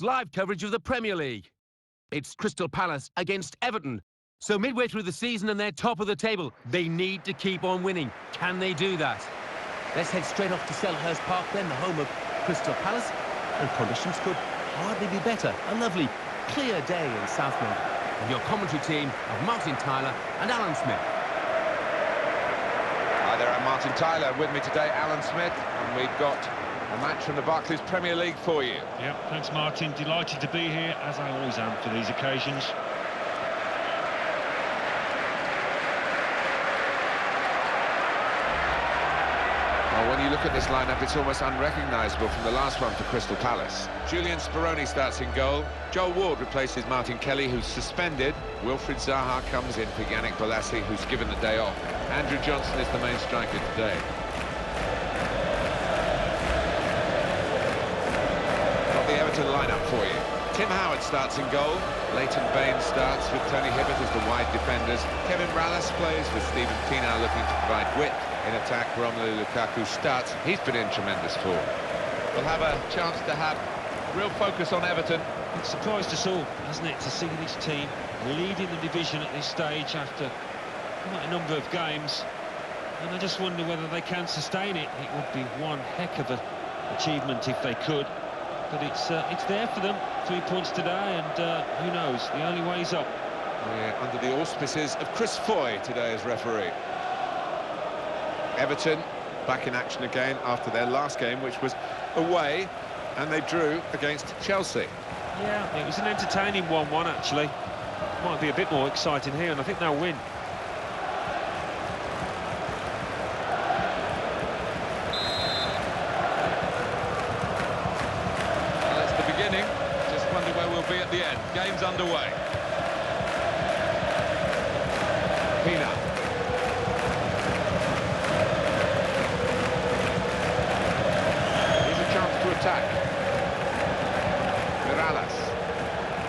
live coverage of the Premier League. It's Crystal Palace against Everton. So midway through the season and they're top of the table, they need to keep on winning. Can they do that? Let's head straight off to Selhurst Park then, the home of Crystal Palace. And conditions could hardly be better. A lovely, clear day in South London. With your commentary team of Martin Tyler and Alan Smith. Hi there, I'm Martin Tyler. With me today, Alan Smith. And we've got a match from the Barclays Premier League for you. Yeah, thanks Martin. Delighted to be here, as I always am for these occasions. Well, when you look at this lineup, it's almost unrecognisable from the last one for Crystal Palace. Julian Speroni starts in goal. Joel Ward replaces Martin Kelly, who's suspended. Wilfried Zaha comes in for Yannick Bolasie, who's given the day off. Andrew Johnson is the main striker today. Got the Everton lineup for you. Tim Howard starts in goal. Leighton Baines starts with Tony Hibbert as the wide defenders. Kevin Rallis plays with Stephen Pienaar looking to provide width. In attack, Romelu Lukaku starts. He's been in tremendous form. We'll have a chance to have real focus on Everton. It's surprised us all, hasn't it, to see this team leading the division at this stage after quite a number of games. And I just wonder whether they can sustain it. It would be one heck of an achievement if they could. But it's there for them. 3 points today, and who knows, the only way's up. We're under the auspices of Chris Foy today as referee. Everton back in action again after their last game, which was away, and they drew against Chelsea. Yeah, it was an entertaining 1-1 actually. Might be a bit more exciting here, and I think they'll win. Well, that's the beginning. Just wonder where we'll be at the end. Game's underway. Pienaar. Attack. Mirallas.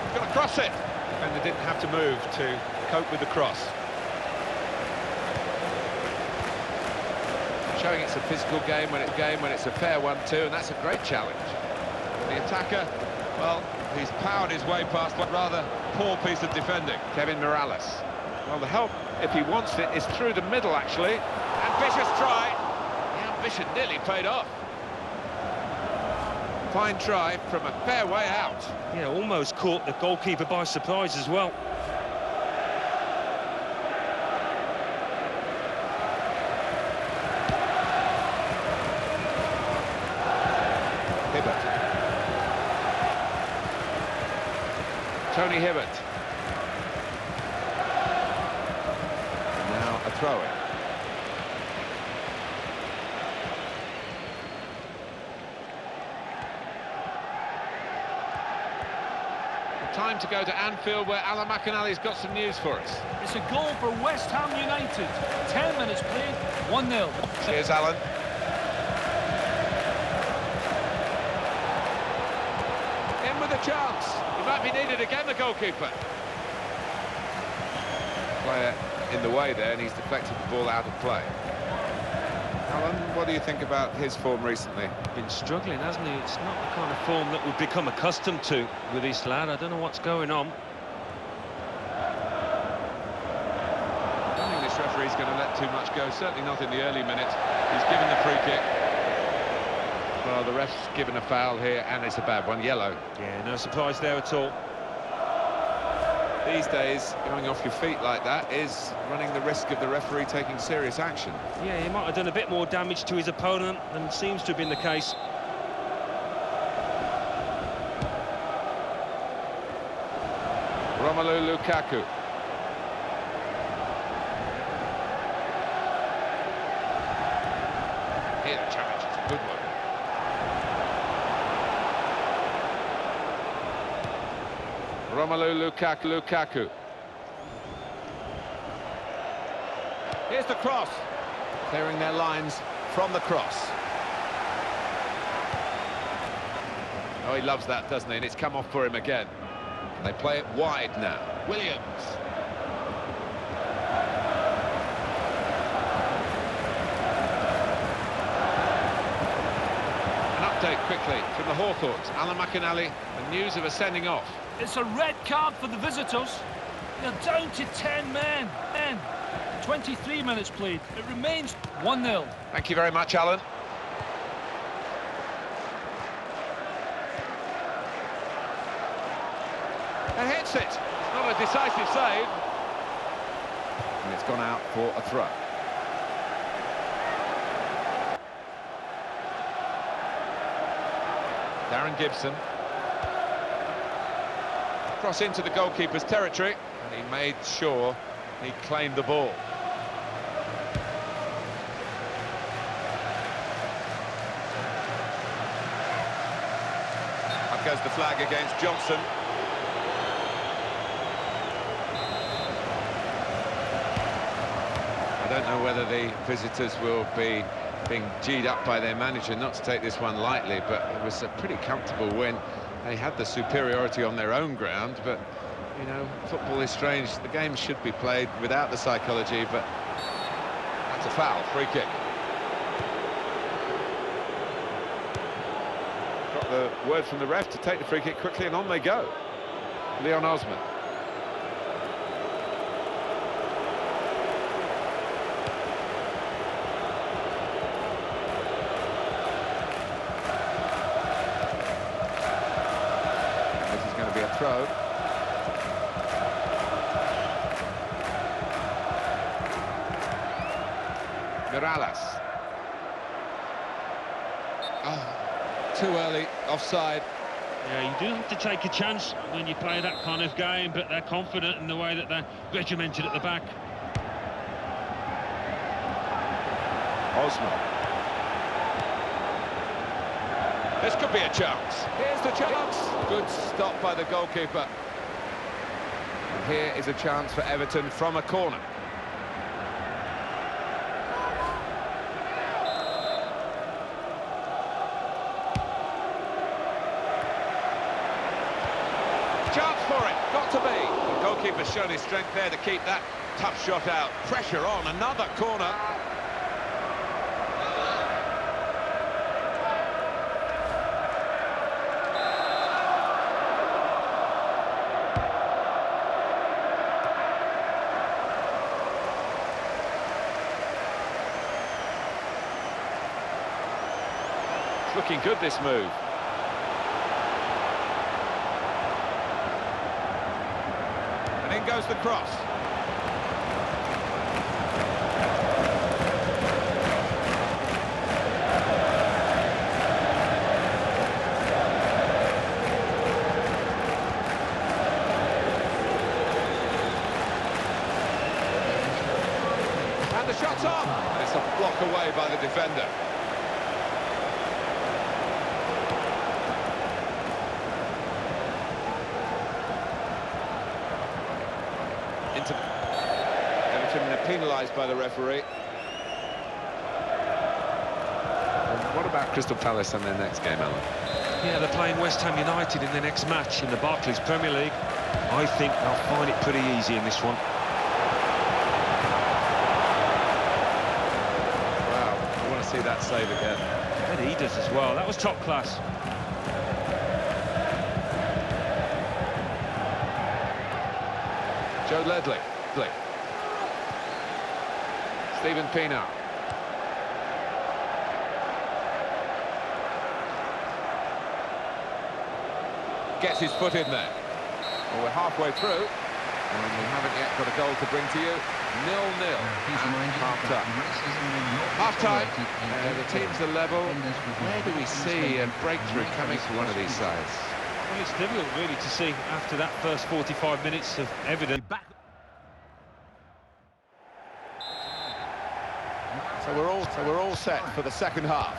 He's got to cross it. And they didn't have to move to cope with the cross. Showing it's a physical game when it's a fair one too, and that's a great challenge. The attacker, well, he's powered his way past what rather poor piece of defending. Kevin Mirallas. Well, the help, if he wants it, is through the middle actually. Ambitious try. The ambition nearly paid off. Fine try from a fair way out. Yeah, almost caught the goalkeeper by surprise as well. Hibbert. Tony Hibbert. Now a throw-in. Time to go to Anfield, where Alan McInally's got some news for us. It's a goal for West Ham United. 10 minutes played, 1-0. Cheers, Alan. In with a chance. He might be needed again, the goalkeeper. Player in the way there, and he's deflected the ball out of play. Alan, what do you think about his form recently? Been struggling, hasn't he? It's not the kind of form that we've become accustomed to with this lad. I don't know what's going on. I don't think this referee's going to let too much go, certainly not in the early minutes. He's given the free kick. Well, the ref's given a foul here, and it's a bad one, yellow. Yeah, no surprise there at all. These days, going off your feet like that is running the risk of the referee taking serious action. Yeah, he might have done a bit more damage to his opponent than seems to have been the case. Romelu Lukaku. Here, the challenge is a good one. Romelu Lukaku. Here's the cross. Clearing their lines from the cross. Oh, he loves that, doesn't he? And it's come off for him again. They play it wide now. Williams. And up update quickly from the Hawthorns. Alan McInally, and news of a sending off. It's a red card for the visitors. They're down to 10 men. 23 minutes played. It remains 1-0. Thank you very much, Alan. And hits it. Not a decisive save. And it's gone out for a throw. Darren Gibson. Cross into the goalkeeper's territory, and he made sure he claimed the ball. Up goes the flag against Johnson. I don't know whether the visitors will be being G'd up by their manager not to take this one lightly, but it was a pretty comfortable win. They had the superiority on their own ground, but, you know, football is strange. The game should be played without the psychology, but that's a foul, free kick. Got the word from the ref to take the free kick quickly, and on they go. Leon Osman. Throw. Morales. Oh, too early, offside. Yeah, you do have to take a chance when you play that kind of game, but they're confident in the way that they're regimented at the back. Osman. This could be a chance. Here's the chance. Good stop by the goalkeeper. And here is a chance for Everton from a corner. Chance for it. Got to be. The goalkeeper's shown his strength there to keep that tough shot out. Pressure on. Another corner. Looking good, this move. And in goes the cross. And the shot's on. And it's a block away by the defender. Everton penalised by the referee. And what about Crystal Palace in their next game, Alan? Yeah, they're playing West Ham United in their next match in the Barclays Premier League. I think they'll find it pretty easy in this one. Wow, I want to see that save again. I bet he does as well. That was top class. Joe Ledley. Stephen Pienaar. Gets his foot in there. Well, we're halfway through, and we haven't yet got a goal to bring to you. 0-0 half-time. Half-time, the teams are level. Where do we see a breakthrough coming for one of these sides? Well, it's difficult, really, to see after that first 45 minutes of Everton. So we're all set for the second half.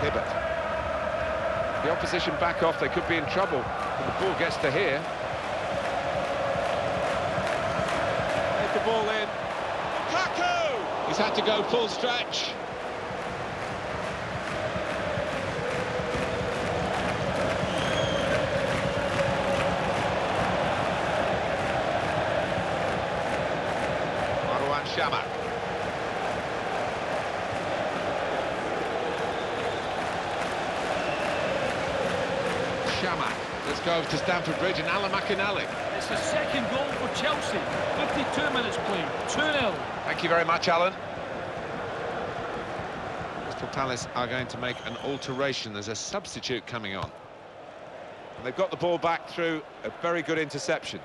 Hibbert. The opposition back off, they could be in trouble. But the ball gets to here. Take the ball in. Lukaku! He's had to go full stretch. Shamak. Shamak. Let's go over to Stamford Bridge and MAÇI. It's the second goal for Chelsea. 52 minutes played, 2-0. Thank you very much, Alan. Crystal Palace are going to make an alteration. There's a substitute coming on. And they've got the ball back through a very good interception.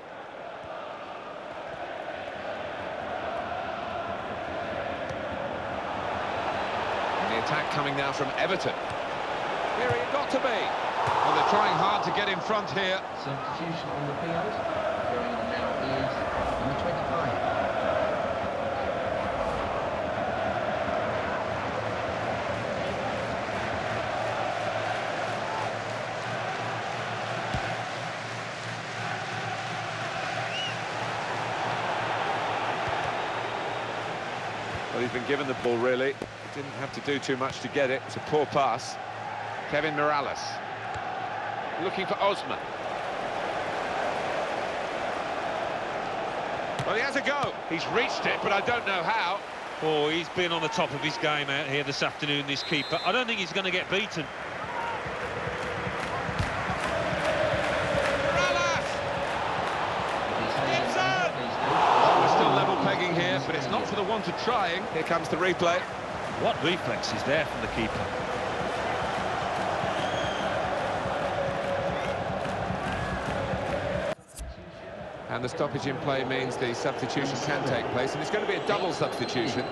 And the attack coming now from Everton. Here he got to be. Well, they're trying hard to get in front here. Substitution on the field. Going on now is number 25. Well, he's been given the ball, really. He didn't have to do too much to get it. It's a poor pass. Kevin Morales. Looking for Osman. Well, he has a go. He's reached it, but I don't know how. Oh, he's been on the top of his game out here this afternoon, this keeper. I don't think he's going to get beaten. Morales! Gibson! Oh, we're still level pegging here, but it's not for the want of trying. Here comes the replay. What reflex is there from the keeper? And the stoppage in play means the substitution can take place, and it's going to be a double substitution.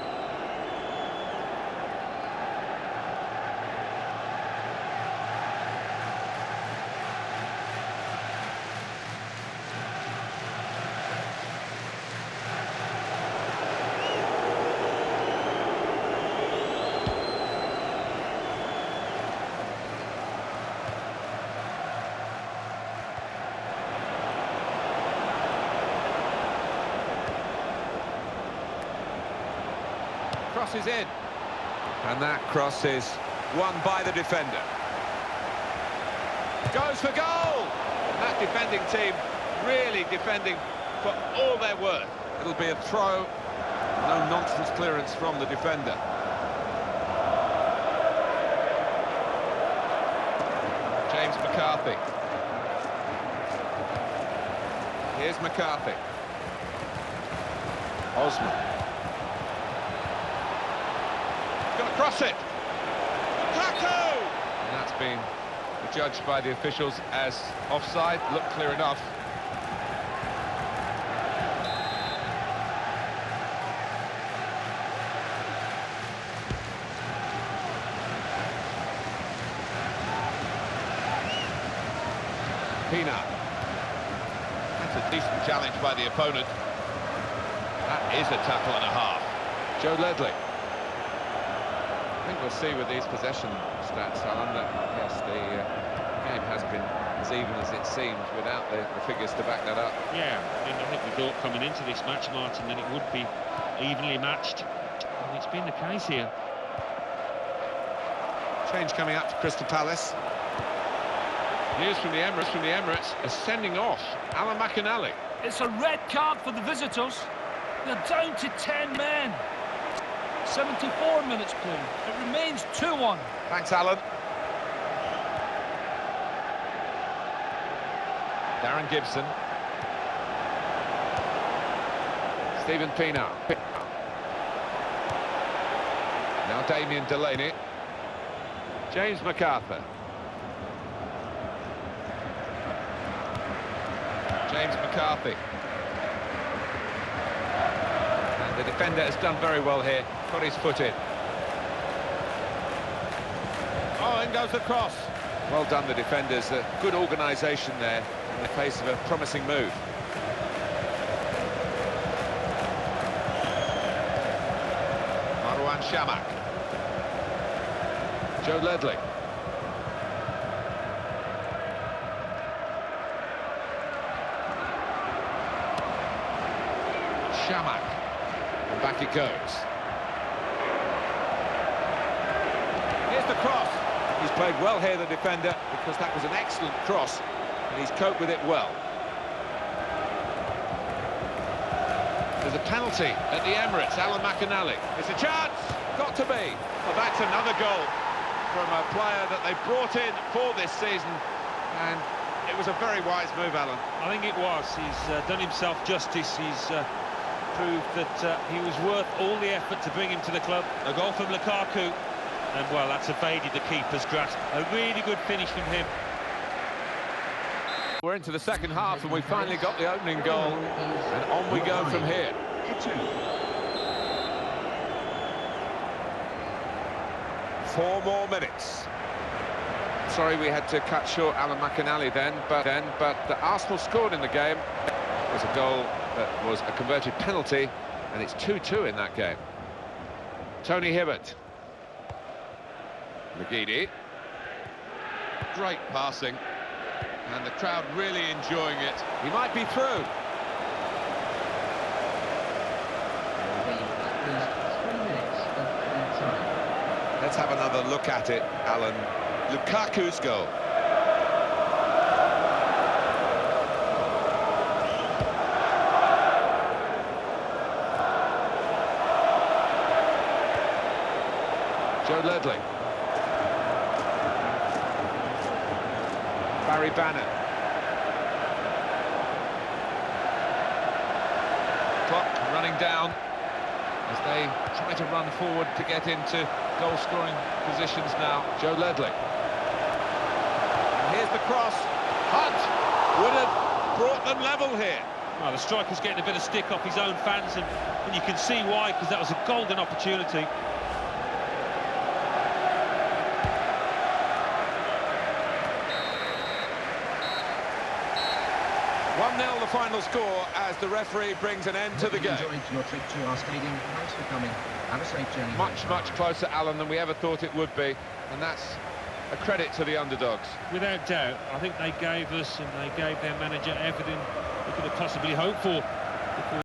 Crosses in, and that cross is won by the defender. Goes for goal! That defending team really defending for all they're worth. It'll be a throw, no nonsense clearance from the defender. James McCarthy. Here's McCarthy. Osman. Cross it! Lukaku! And that's been judged by the officials as offside. Looked clear enough. Pina. That's a decent challenge by the opponent. That is a tackle and a half. Joe Ledley. I think we'll see with these possession stats, Alan, that yes, the game has been as even as it seemed without the figures to back that up. Yeah, I think we thought coming into this match, Martin, that it would be evenly matched, and it's been the case here. Change coming up to Crystal Palace. News from the Emirates, a sending off. MAÇI. It's a red card for the visitors. They're down to 10 men. 74 minutes played. It remains 2-1. Thanks, Alan. Darren Gibson. Stephen Pina. Now Damien Delaney. James McArthur. James McCarthy. And the defender has done very well here. Got his foot in. Oh, in goes the cross. Well done, the defenders. Good organisation there in the face of a promising move. Marwan Shamak. Joe Ledley. Shamak. And back it goes. Here's the cross. He's played well here, the defender, because that was an excellent cross, and he's coped with it well. There's a penalty at the Emirates. MAÇI. It's a chance. Got to be. Well, that's another goal from a player that they brought in for this season, And it was a very wise move, Alan. I think it was. He's done himself justice. He's proved that he was worth all the effort to bring him to the club. A goal from Lukaku, and well, that's evaded the keeper's grasp. A really good finish from him. We're into the second half and we finally got the opening goal, and on we go from here. 4 more minutes. Sorry we had to cut short Alan McInally then, but the Arsenal scored in the game. It was a goal that was a converted penalty, and it's 2-2 in that game. Tony Hibbert. McGeady. Great passing, and the crowd really enjoying it. He might be through. Let's have another look at it, Alan. Lukaku's goal. Joe Ledley. Barry Bannon. Clock running down as they try to run forward to get into goal-scoring positions now. Joe Ledley. And here's the cross. Hunt would have brought them level here. Well, the striker's getting a bit of stick off his own fans, and you can see why, because that was a golden opportunity. The final score as the referee brings an end to the game. Enjoyed your trip to our stadium. Thanks for coming. Have a safe journey. Much closer, Alan, than we ever thought it would be, and that's a credit to the underdogs. Without doubt, I think they gave us and they gave their manager everything they could have possibly hoped for.